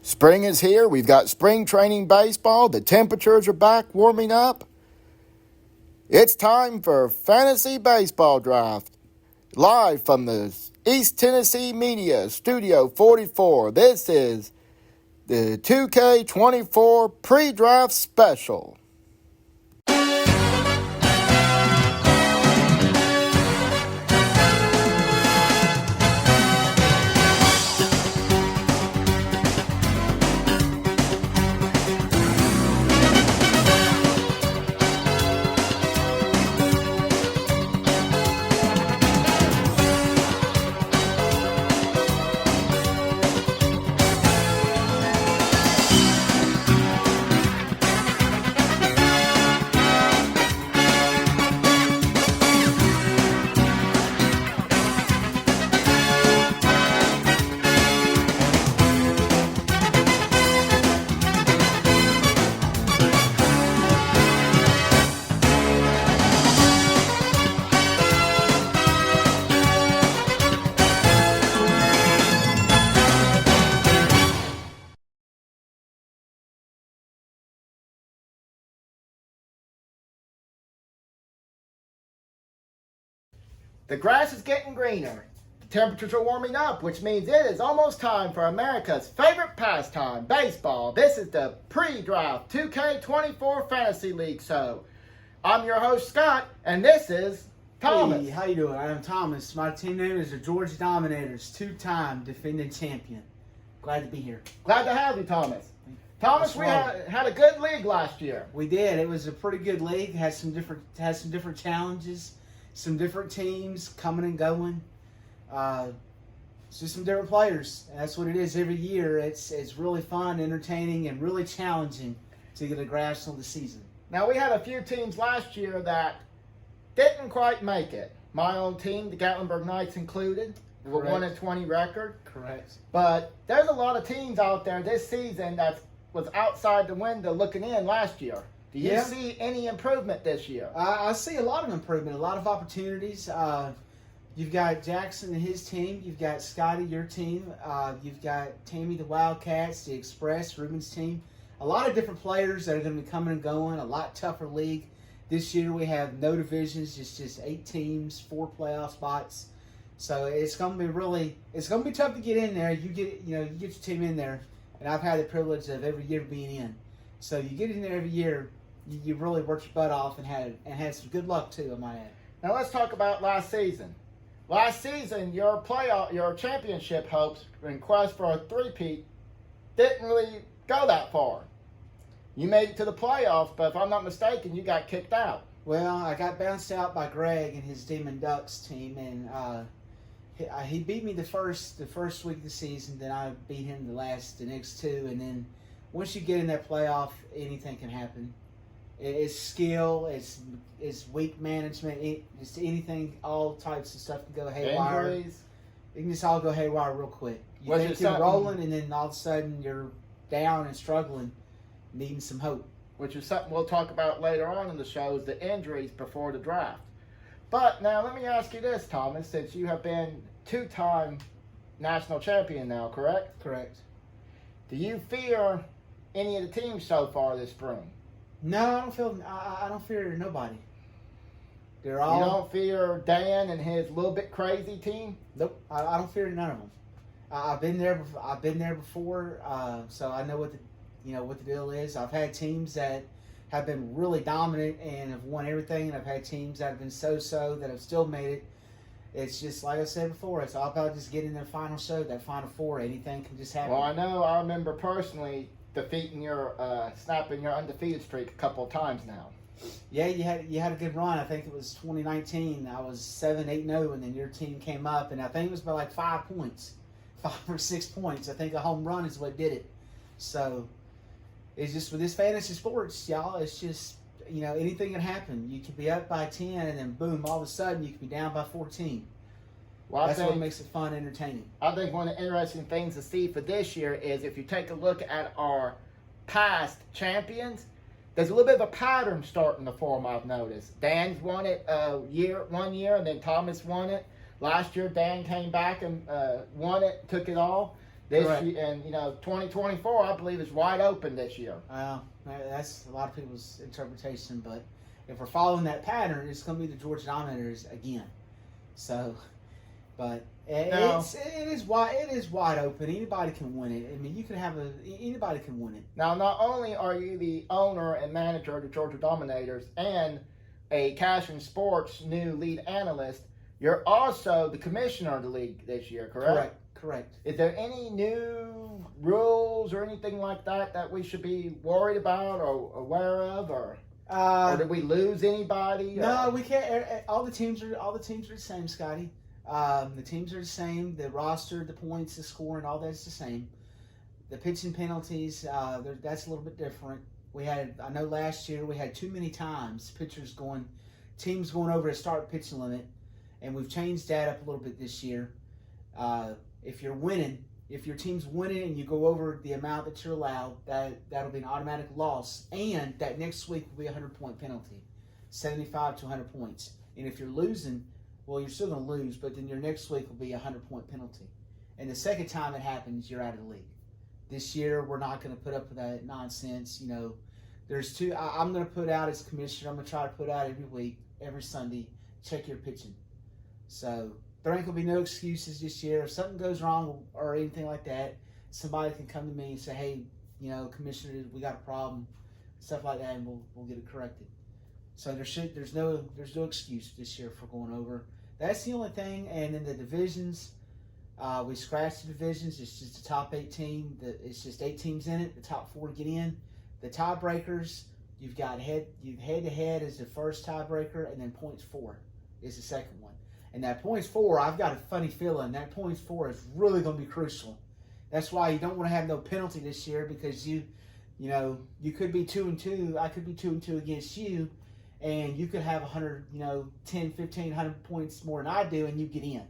Spring is here. We've got spring training baseball. The temperatures are back warming up. It's time for Fantasy Baseball Draft. Live from the East Tennessee Media Studio 44. This is the 2K24 Pre-Draft Special. The grass is getting greener. The temperatures are warming up, which means it is almost time for America's favorite pastime, baseball. This is the pre-draft 2K24 Fantasy League show. I'm your host, Scott, and this is Thomas. Hey, how you doing? I am Thomas. My team name is the Georgia Dominators, two-time defending champion. Glad to be here. Glad to have you, Thomas. Thomas, we had a good league last year. We did. It was a pretty good league. Had some different challenges. Some different teams coming and going. It's just some different players. That's what it is every year. It's really fun, entertaining, and really challenging to get a grasp on the season. Now, we had a few teams last year that didn't quite make it. My own team, the Gatlinburg Knights included, with a 1-20 record. Correct. But there's a lot of teams out there this season that was outside the window looking in last year. Do you see any improvement this year? I see a lot of improvement, a lot of opportunities. You've got Jackson and his team. You've got Scotty, your team. You've got Tammy, the Wildcats, the Express, Ruben's team. A lot of different players that are going to be coming and going. A lot tougher league. This year we have no divisions, just 8 teams, 4 playoff spots. So it's going to be tough to get in there. You get your team in there, and I've had the privilege of every year being in. So you get in there every year. You really worked your butt off and had some good luck too, I might add. Now let's talk about last season. Last season, your championship hopes and quest for a three-peat didn't really go that far. You made it to the playoffs, but if I'm not mistaken, you got kicked out. Well, I got bounced out by Greg and his Demon Ducks team, and he beat me the first week of the season. Then I beat him the next 2, and then once you get in that playoff, anything can happen. It's skill, it's weak management, it's anything, all types of stuff can go haywire. Injuries. It can just all go haywire real quick. You think you're rolling, and then all of a sudden you're down and struggling, needing some hope. Which is something we'll talk about later on in the show, is the injuries before the draft. But now let me ask you this, Thomas, since you have been 2-time national champion now, correct? Correct. Do you fear any of the teams so far this spring? No, I don't fear nobody. They're all. You don't fear Dan and his little bit crazy team? Nope, I don't fear none of them. I've been there before, so I know what the deal is. I've had teams that have been really dominant and have won everything, and I've had teams that have been so-so that have still made it. It's just like I said before. It's all about just getting their final show, that Final Four. Anything can just happen. Well, I remember personally defeating snapping your undefeated streak a couple of times now. Yeah, you had a good run. I think it was 2019. I was 7-8-0, and then your team came up, and I think it was by like 5 points, 5 or 6 points. I think a home run is what did it. So it's just with this fantasy sports, y'all. It's just anything can happen. You could be up by 10, and then boom, all of a sudden you could be down by 14. Well, that's what makes it fun and entertaining. I think one of the interesting things to see for this year is if you take a look at our past champions, there's a little bit of a pattern starting to form, I've noticed. Dan's won it 1 year, and then Thomas won it. Last year, Dan came back and won it, took it all. this Correct. year, and 2024, I believe, is wide open this year. That's a lot of people's interpretation, but if we're following that pattern, it's going to be the Georgia Dominators again. So, but No. it is wide open. Anybody can win it. I mean, anybody can win it. Now, not only are you the owner and manager of the Georgia Dominators and a Cashman Sports new lead analyst, you're also the commissioner of the league this year, correct? Correct. Is there any new rules or anything like that we should be worried about or aware of, or did we lose anybody? No, we can't. All the teams are the same, Scotty. The teams are the same. The roster, the points, the scoring, all that's the same. The pitching penalties, that's a little bit different. I know last year we had too many times teams going over a start pitching limit, and we've changed that up a little bit this year. If your team's winning and you go over the amount that you're allowed, that'll be an automatic loss, and that next week will be a 100-point penalty, 75 to 100 points. And if you're losing, well, you're still going to lose, but then your next week will be a 100-point penalty. And the second time it happens, you're out of the league. This year, we're not going to put up with that nonsense. There's two. I'm going to put out as commissioner. I'm going to try to put out every week, every Sunday, check your pitching. So there ain't going to be no excuses this year. If something goes wrong or anything like that, somebody can come to me and say, hey, Commissioner, we got a problem, stuff like that, and we'll get it corrected. So there's no excuse this year for going over. That's the only thing. And in the divisions, we scratched the divisions. It's just the top 8 team. It's just 8 teams in it. The top 4 get in. The tiebreakers, you've got head-to-head is the first tiebreaker, and then points 4 is the second one. And that points 4, I've got a funny feeling that points 4 is really going to be crucial. That's why you don't want to have no penalty this year, because you could be 2-2. I could be 2-2 against you, and you could have 100, 10, 15, 100 points more than I do, and you get in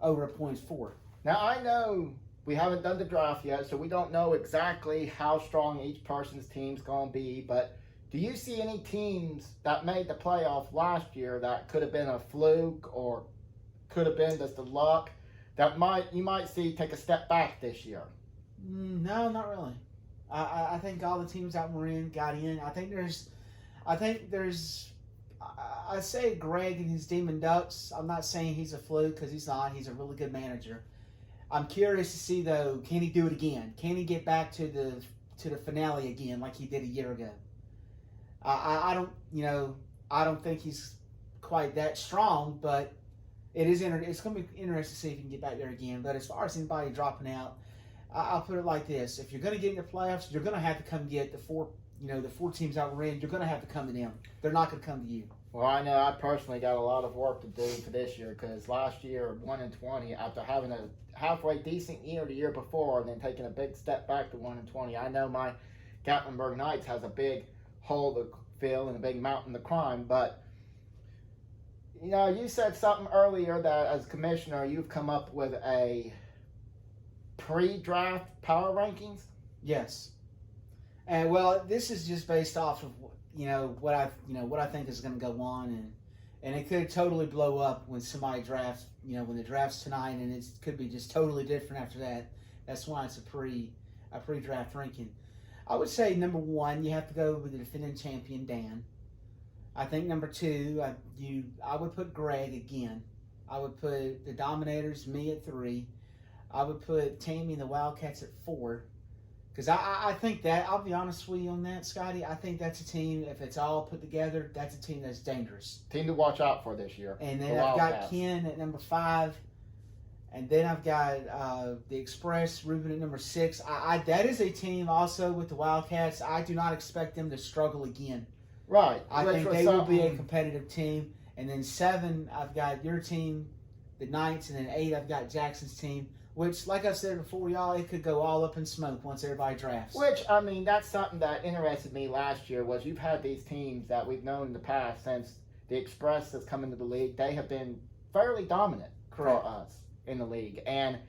over a points 4. Now, I know we haven't done the draft yet, so we don't know exactly how strong each person's team's going to be, but do you see any teams that made the playoff last year that could have been a fluke or could have been just the luck that you might see take a step back this year? No, not really. I think all the teams that were in got in. I say Greg and his Demon Ducks. I'm not saying he's a fluke, because he's not. He's a really good manager. I'm curious to see, though, can he do it again? Can he get back to the finale again like he did a year ago? I don't think he's quite that strong, but it's going to be interesting to see if he can get back there again. But as far as anybody dropping out, I'll put it like this: if you're going to get in the playoffs, you're going to have to come get the 4 teams that were in. You're going to have to come to them. They're not going to come to you. Well, I know I personally got a lot of work to do for this year, because last year, 1-20, after having a halfway decent year the year before and then taking a big step back to 1-20, I know my Gatlinburg Knights has a big hole to fill and a big mountain to climb. But you said something earlier that as commissioner you've come up with a pre-draft power rankings. Yes, and well, this is just based off of what I think is going to go on, and it could totally blow up when somebody drafts. When the draft's tonight, and it could be just totally different after that. That's why it's a pre-draft ranking. I would say number 1, you have to go with the defending champion, Dan. I think number 2, I would put Greg again. I would put the Dominators, me at 3. I would put Tammy and the Wildcats at 4. Because I think that, I'll be honest with you on that, Scotty, I think that's a team, if it's all put together, that's a team that's dangerous. Team to watch out for this year. And then I've got Ken at number 5. And then I've got the Express, Ruben at number 6. That is a team also with the Wildcats. I do not expect them to struggle again. Right. I think they will be a competitive team. And then 7, I've got your team, the Knights. And then 8, I've got Jackson's team. Which, like I said before, y'all, it could go all up in smoke once everybody drafts. Which, I mean, that's something that interested me last year, was you've had these teams that we've known in the past since the Express has come into the league. They have been fairly dominant for us in the league. And,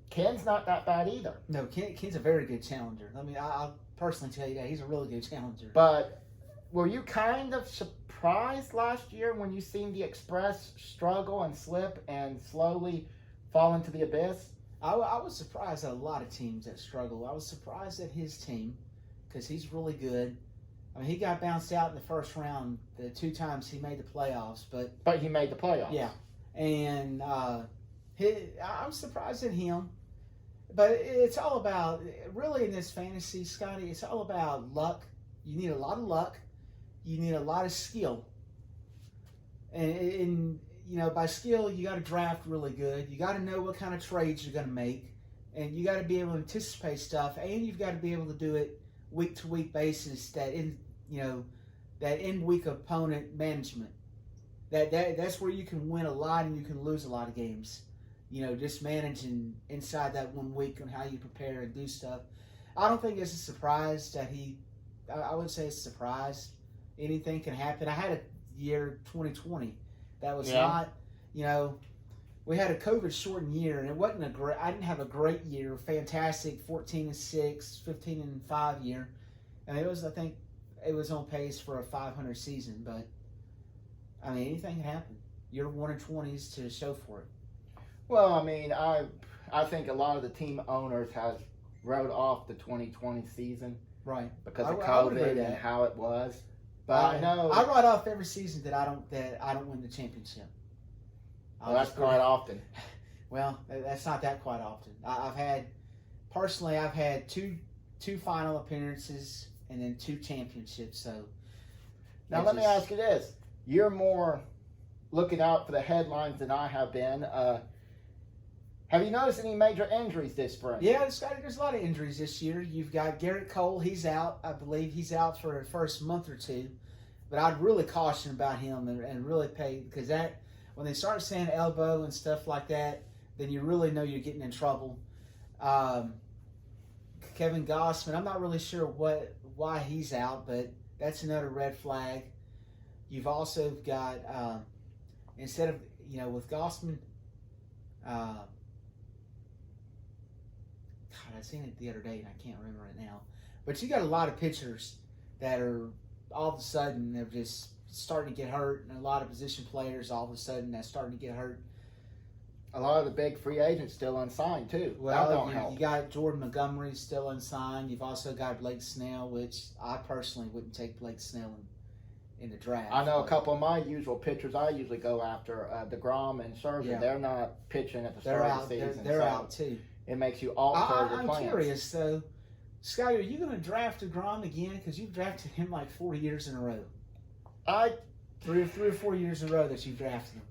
Ken's not that bad either. No, Ken's a very good challenger. I'll personally tell you that. He's a really good challenger. But were you kind of surprised last year when you seen the Express struggle and slip and slowly fall into the abyss? I was surprised at a lot of teams that struggle. I was surprised at his team because he's really good. I mean, he got bounced out in the first round the 2 times he made the playoffs, but he made the playoffs. yeah, and I'm surprised at him. But it's all about, really in this fantasy, Scotty, it's all about luck. You need a lot of luck. You need a lot of skill. And you know, by skill, you got to draft really good. You got to know what kind of trades you're going to make. And you got to be able to anticipate stuff. And you've got to be able to do it week-to-week basis, that in-week opponent management. That's where you can win a lot and you can lose a lot of games. You know, just managing inside that 1 week on how you prepare and do stuff. I don't think it's a surprise that I wouldn't say it's a surprise. Anything can happen. I had a year 2020 that was not, you know, we had a COVID shortened year and it wasn't I didn't have a great year, fantastic 14-6, 15-5 year. And it was, I think it was on pace for a 500 season, but I mean, anything can happen. You're 1-20s to show for it. Well, I mean, I think a lot of the team owners have wrote off the 2020 season, right? Because of COVID and how it was. But I know I write off every season that I don't win the championship. Well, that's quite often. Well, that's not that quite often. I've had two final appearances and then 2 championships. So now let me ask you this: you're more looking out for the headlines than I have been. Have you noticed any major injuries this spring? Yeah, there's a lot of injuries this year. You've got Garrett Cole. He's out. I believe he's out for the first month or 2. But I'd really caution about him and really pay, because that when they start saying elbow and stuff like that, then you really know you're getting in trouble. Kevin Gossman, I'm not really sure why he's out, but that's another red flag. You've also got instead of, you know, with Gossman. I seen it the other day and I can't remember it now. But you got a lot of pitchers that are all of a sudden they're just starting to get hurt, and a lot of position players all of a sudden that's starting to get hurt. A lot of the big free agents still unsigned too. Well, you got Jordan Montgomery still unsigned. You've also got Blake Snell, which I personally wouldn't take Blake Snell in the draft. I know a couple of my usual pitchers I usually go after, DeGrom and Scherzer. Yeah. They're not pitching at the start of the season. They're out too. It makes you alter your plans. I'm curious though, Scotty, are you going to draft DeGrom again? Because you've drafted him like 4 years in a row. Three or 4 years in a row that you've drafted him.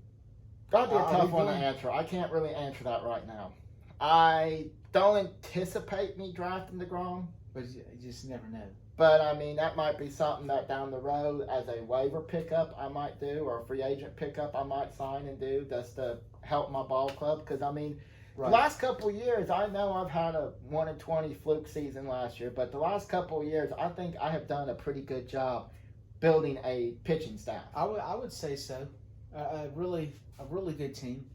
That'd be a tough one to answer. I can't really answer that right now. I don't anticipate me drafting DeGrom. But you just never know. But, I mean, that might be something that down the road as a waiver pickup I might do, or a free agent pickup I might sign and do just to help my ball club. Because, I mean, the last couple of years, I know I've had a 1-20 fluke season last year, but the last couple of years, I think I have done a pretty good job building a pitching staff. I would say so. A really good team.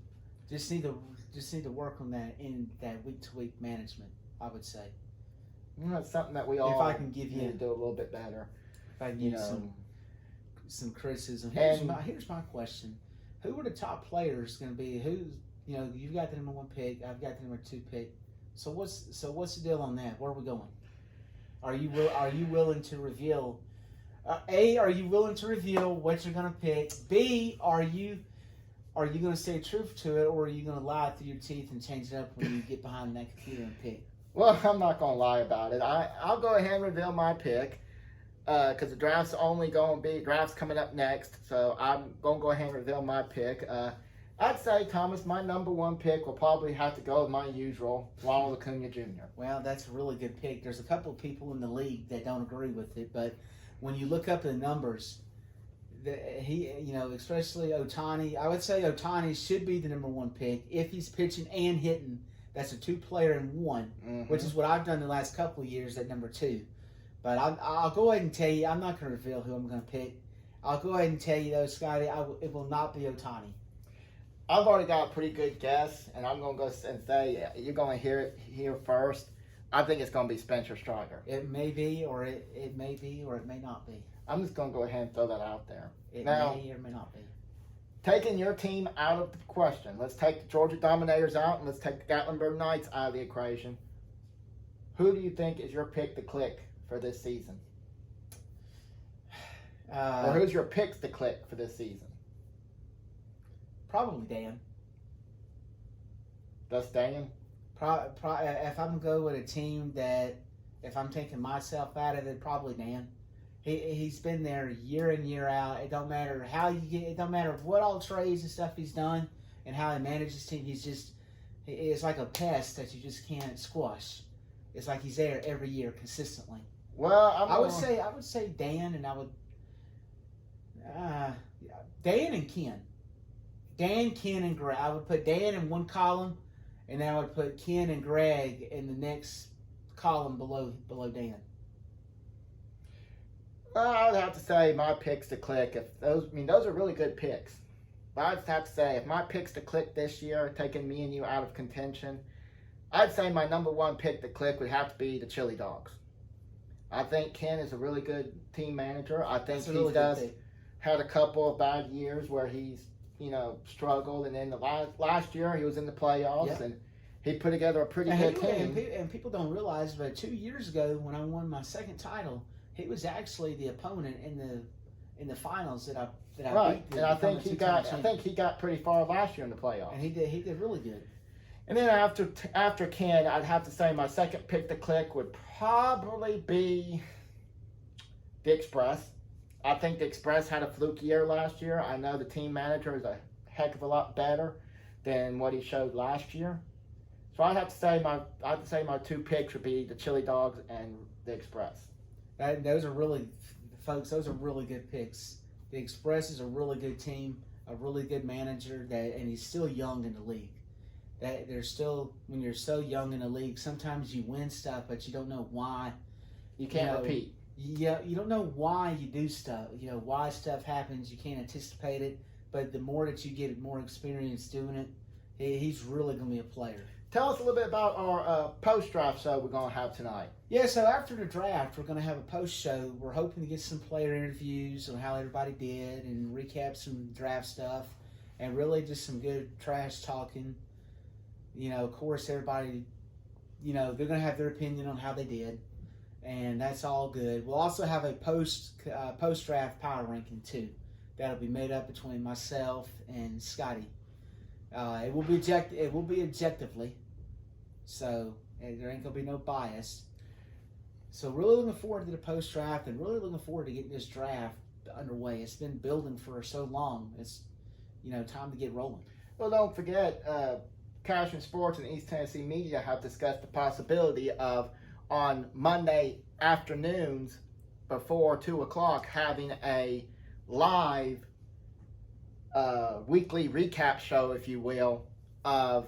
Just need to work on that in that week-to-week management, I would say. That's something that we all if I can give you, need to do a little bit better. If I can give you some criticism. Here's my question. Who are the top players going to be? You know, you've got the number 1 pick. I've got the number 2 pick. So what's the deal on that? Where are we going? Are you willing to reveal? A, are you willing to reveal what you're going to pick? B, are you going to stay true to it, or are you going to lie through your teeth and change it up when you get behind that computer and pick? Well, I'm not going to lie about it. I'll go ahead and reveal my pick because the draft's coming up next, so I'm going to go ahead and reveal my pick. I'd say, Thomas, my number 1 pick will probably have to go with my usual, Ronald Acuna Jr. Well, that's a really good pick. There's a couple of people in the league that don't agree with it, but when you look up the numbers, especially Ohtani, I would say Ohtani should be the number 1 pick if he's pitching and hitting. That's a 2-player in 1, which is what I've done the last couple of years at number 2. But I'll go ahead and tell you, I'm not going to reveal who I'm going to pick. I'll go ahead and tell you, though, Scotty, it will not be Ohtani. I've already got a pretty good guess, and I'm going to go and say you're going to hear it here first. I think it's going to be Spencer Strider. It may be, or it may be, or it may not be. I'm just going to go ahead and throw that out there. It may or may not be. taking your team out of the question. Let's take the Georgia Dominators out and let's take the Gatlinburg Knights out of the equation. Who do you think is your pick to click for this season? Or who's your picks to click for this season? Probably Dan. That's Dan? If I'm going to go with a team that, if I'm taking myself out of it, probably Dan. He's been there year in, year out. It don't matter how you get. It don't matter what all trades and stuff he's done and how he manages his team. It's like a pest that you just can't squash. It's like he's there every year consistently. Well, I would say Dan, and I would Dan and Ken. Dan, Ken, and Greg. I would put Dan in one column, and then I would put Ken and Greg in the next column below Dan. Well, I would have to say my picks to click. Those are really good picks. But I'd have to say, if my picks to click this year, taking me and you out of contention, I'd say my number one pick to click would have to be the Chili Dogs. I think Ken is a really good team manager. I think he does had a couple of bad years where he's struggled, and then the last year he was in the playoffs and he put together a pretty good team. And people don't realize, but 2 years ago when I won my second title, he was actually the opponent in the finals that I right. beat. And I think he got pretty far last year in the playoffs. And he did really good. And then after Ken, I'd have to say my second pick to click would probably be the Express. I think the Express had a fluke year last year. I know the team manager is a heck of a lot better than what he showed last year. So I'd have to say my two picks would be the Chili Dogs and the Express. Those are really good picks. The Express is a really good team, a really good manager, and he's still young in the league. That there's still, when you're so young in the league, sometimes you win stuff, but you don't know why. You can't repeat. Yeah, you don't know why you do stuff. Why stuff happens. You can't anticipate it. But the more that you get more experience doing it, he's really going to be a player. Tell us a little bit about our post-draft show we're going to have tonight. Yeah, so after the draft, we're going to have a post-show. We're hoping to get some player interviews on how everybody did and recap some draft stuff and really just some good trash talking. Of course, everybody, they're going to have their opinion on how they did, and that's all good. We'll also have a post-draft power ranking, too. That'll be made up between myself and Scotty. It will be objectively, so there ain't gonna be no bias. So really looking forward to the post draft, and really looking forward to getting this draft underway. It's been building for so long. It's time to get rolling. Well, don't forget, Cashman Sports and East Tennessee Media have discussed the possibility of on Monday afternoons before 2:00 having a live weekly recap show, if you will, of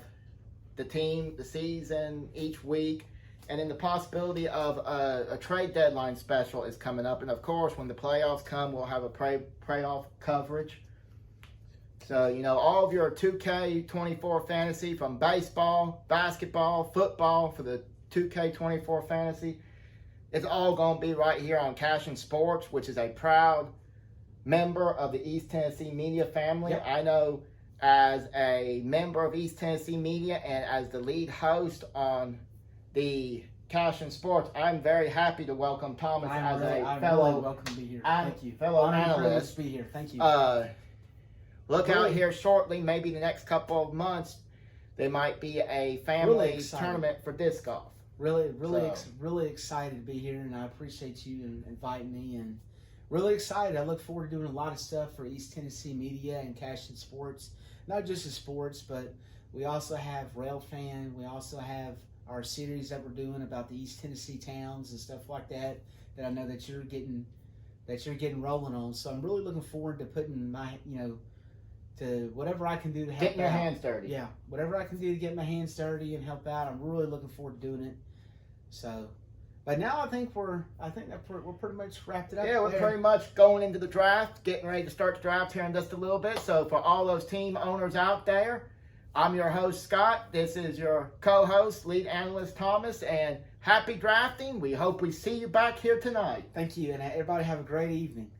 the team, the season, each week, and then the possibility of a trade deadline special is coming up. And of course, when the playoffs come, we'll have a playoff coverage. So, all of your 2K24 fantasy, from baseball, basketball, football, for the 2K24 fantasy, it's all going to be right here on Cashman Sports, which is a proud member of the East Tennessee Media family. Yep. I know as a member of East Tennessee Media and as the lead host on the Cashman Sports, I'm very happy to welcome Thomas I'm really welcome to be here. Thank you. Fellow analyst. To be here. Thank you. Look out here shortly, maybe the next couple of months, there might be a family tournament for disc golf. Really excited to be here, and I appreciate you inviting me, and really excited. I look forward to doing a lot of stuff for East Tennessee Media and Cashman Sports. Not just the sports, but we also have Rail Fan. We also have our series that we're doing about the East Tennessee towns and stuff like that I know that you're getting rolling on. So I'm really looking forward to putting my, to whatever I can do to help Getting your hands dirty. Yeah, whatever I can do to get my hands dirty and help out. I'm really looking forward to doing it. So, but now I think we're pretty much wrapped it up. Yeah, we're pretty much going into the draft, getting ready to start the draft here in just a little bit. So for all those team owners out there, I'm your host, Scott. This is your co-host, lead analyst, Thomas, and happy drafting. We hope we see you back here tonight. Thank you, and everybody have a great evening.